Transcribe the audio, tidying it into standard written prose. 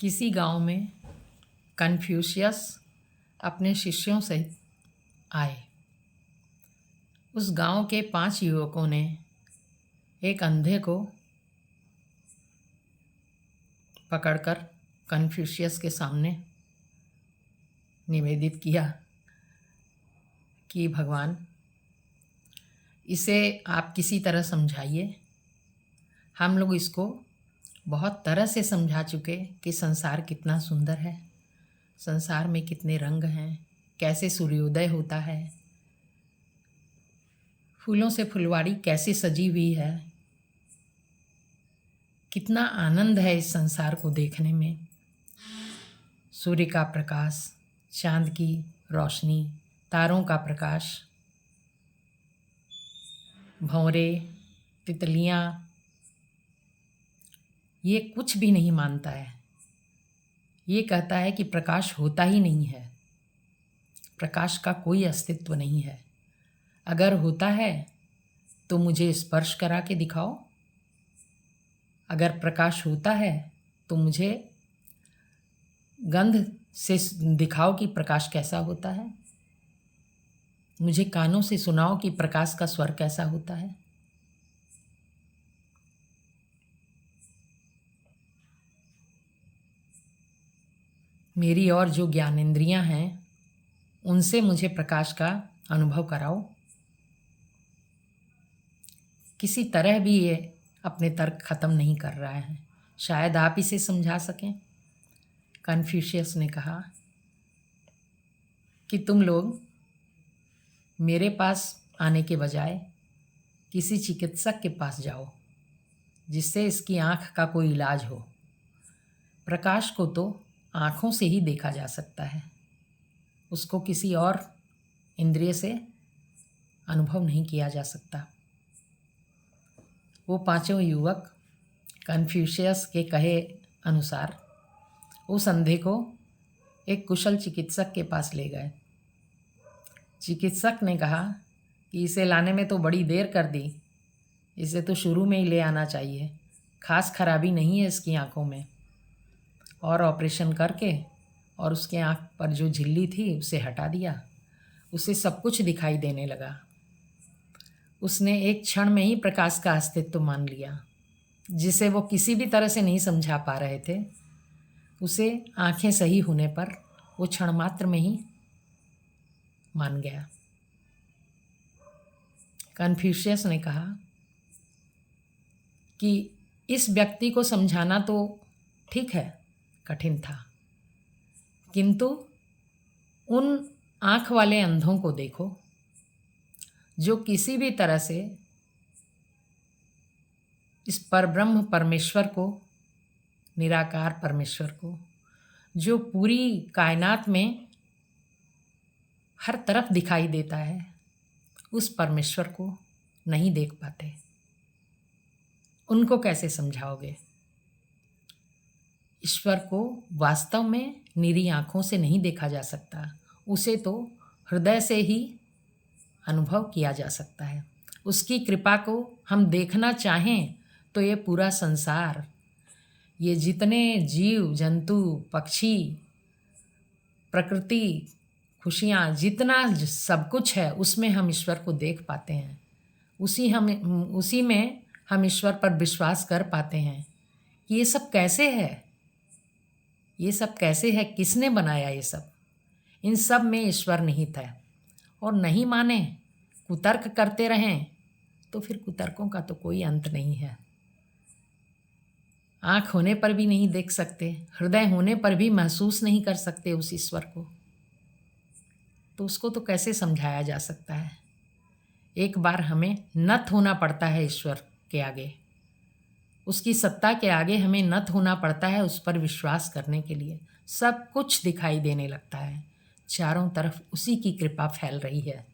किसी गांव में कन्फ्यूशियस अपने शिष्यों सहित आए। उस गांव के 5 युवकों ने एक अंधे को पकड़कर कन्फ्यूशियस के सामने निवेदित किया कि भगवान, इसे आप किसी तरह समझाइए। हम लोग इसको बहुत तरह से समझा चुके कि संसार कितना सुंदर है, संसार में कितने रंग हैं, कैसे सूर्योदय होता है, फूलों से फुलवाड़ी कैसे सजी हुई है, कितना आनंद है इस संसार को देखने में। सूर्य का प्रकाश, चांद की रोशनी, तारों का प्रकाश, भंवरे, तितलियाँ, ये कुछ भी नहीं मानता है। ये कहता है कि प्रकाश होता ही नहीं है, प्रकाश का कोई अस्तित्व नहीं है। अगर होता है तो मुझे स्पर्श करा के दिखाओ, अगर प्रकाश होता है तो मुझे गंध से दिखाओ कि प्रकाश कैसा होता है, मुझे कानों से सुनाओ कि प्रकाश का स्वर कैसा होता है। मेरी और जो ज्ञानेंद्रियां हैं उनसे मुझे प्रकाश का अनुभव कराओ। किसी तरह भी ये अपने तर्क ख़त्म नहीं कर रहा है, शायद आप इसे समझा सकें। कन्फ्यूशियस ने कहा कि तुम लोग मेरे पास आने के बजाय किसी चिकित्सक के पास जाओ जिससे इसकी आँख का कोई इलाज हो। प्रकाश को तो आँखों से ही देखा जा सकता है, उसको किसी और इंद्रिय से अनुभव नहीं किया जा सकता। वो 5 युवक कन्फ्यूशियस के कहे अनुसार उस अंधे को एक कुशल चिकित्सक के पास ले गए। चिकित्सक ने कहा कि इसे लाने में तो बड़ी देर कर दी, इसे तो शुरू में ही ले आना चाहिए, खास खराबी नहीं है इसकी आंखों में। और ऑपरेशन करके और उसके आँख पर जो झिल्ली थी उसे हटा दिया, उसे सब कुछ दिखाई देने लगा। उसने एक क्षण में ही प्रकाश का अस्तित्व मान लिया, जिसे वो किसी भी तरह से नहीं समझा पा रहे थे। उसे आंखें सही होने पर वो क्षण मात्र में ही मान गया। कन्फ्यूशियस ने कहा कि इस व्यक्ति को समझाना तो ठीक है, कठिन था, किंतु उन आँख वाले अंधों को देखो जो किसी भी तरह से इस परब्रह्म परमेश्वर को, निराकार परमेश्वर को, जो पूरी कायनात में हर तरफ दिखाई देता है, उस परमेश्वर को नहीं देख पाते। उनको कैसे समझाओगे? ईश्वर को वास्तव में निरी आँखों से नहीं देखा जा सकता, उसे तो हृदय से ही अनुभव किया जा सकता है। उसकी कृपा को हम देखना चाहें तो ये पूरा संसार, ये जितने जीव जंतु पक्षी प्रकृति खुशियाँ, जितना सब कुछ है उसमें हम ईश्वर को देख पाते हैं। उसी में हम ईश्वर पर विश्वास कर पाते हैं कि ये सब कैसे है, ये सब कैसे है, किसने बनाया ये सब। इन सब में ईश्वर निहित है। और नहीं माने, कुतर्क करते रहें तो फिर कुतर्कों का तो कोई अंत नहीं है। आँख होने पर भी नहीं देख सकते, हृदय होने पर भी महसूस नहीं कर सकते उस ईश्वर को, तो उसको तो कैसे समझाया जा सकता है। एक बार हमें नत होना पड़ता है ईश्वर के आगे, उसकी सत्ता के आगे हमें नत होना पड़ता है। उस पर विश्वास करने के लिए सब कुछ दिखाई देने लगता है, चारों तरफ उसी की कृपा फैल रही है।